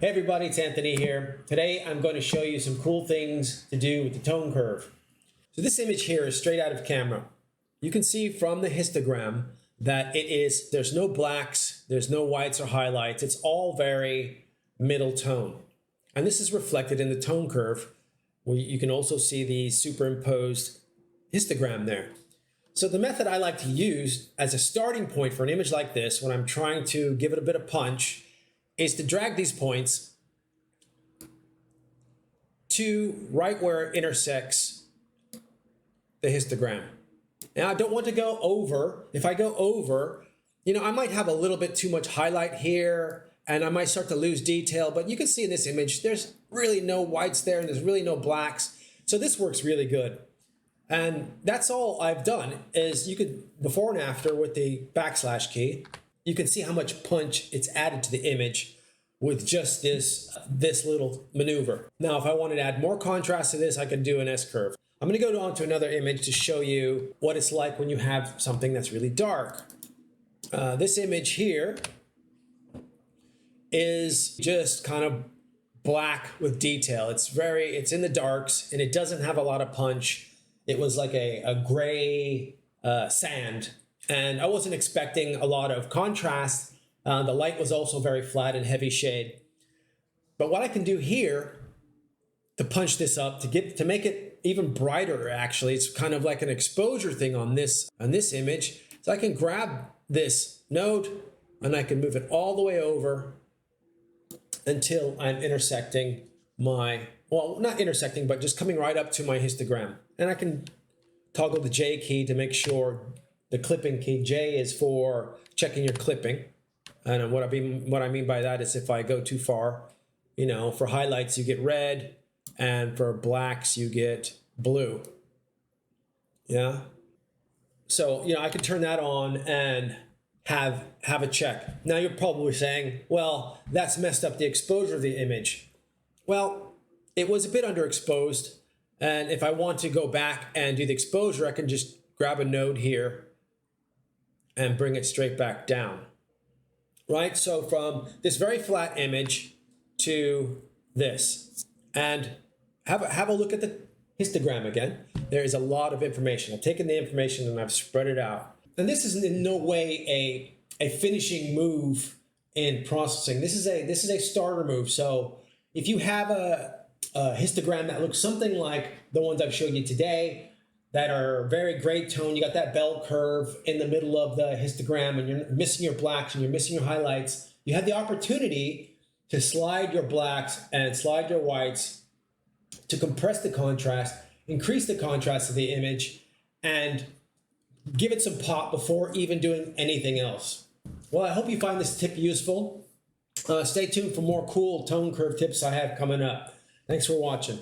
Hey everybody, it's Anthony here. Today I'm going to show you some cool things to do with the tone curve. So this image here is straight out of camera. You can see from the histogram that there's no blacks, there's no whites or highlights. It's all very middle tone. And this is reflected in the tone curve, where you can also see the superimposed histogram there. So the method I like to use as a starting point for an image like this, when I'm trying to give it a bit of punch, is to drag these points to right where it intersects the histogram. Now I don't want to go over. If I go over, I might have a little bit too much highlight here and I might start to lose detail, but you can see in this image, there's really no whites there and there's really no blacks. So this works really good. And that's all I've done is you could, before and after with the backslash key, you can see how much punch it's added to the image with just this little maneuver. Now, if I wanted to add more contrast to this, I could do an S-curve. I'm going to go on to another image to show you what it's like when you have something that's really dark. This image here is just kind of black with detail. It's in the darks and it doesn't have a lot of punch. It was like a gray sand. And I wasn't expecting a lot of contrast. The light was also very flat and heavy shade. But what I can do here to punch this up, to make it even brighter, actually, it's kind of like an exposure thing on this image. So I can grab this node and I can move it all the way over until I'm intersecting not intersecting, but just coming right up to my histogram. And I can toggle the J key to make sure the clipping key. J is for checking your clipping. And what I mean by that is if I go too far, for highlights you get red and for blacks you get blue. Yeah. So, I can turn that on and have a check. Now you're probably saying, well, that's messed up the exposure of the image. Well, it was a bit underexposed. And if I want to go back and do the exposure, I can just grab a node here and bring it straight back down, right? So from this very flat image to this, and have a look at the histogram again. There is a lot of information. I've taken the information and I've spread it out. And this is in no way a finishing move in processing. This is a starter move. So if you have a histogram that looks something like the ones I've showed you today, that are very gray tone, you got that bell curve in the middle of the histogram and you're missing your blacks and you're missing your highlights, you have the opportunity to slide your blacks and slide your whites to compress the contrast, increase the contrast of the image, and give it some pop before even doing anything else. Well, I hope you find this tip useful. Stay tuned for more cool tone curve tips I have coming up. Thanks for watching.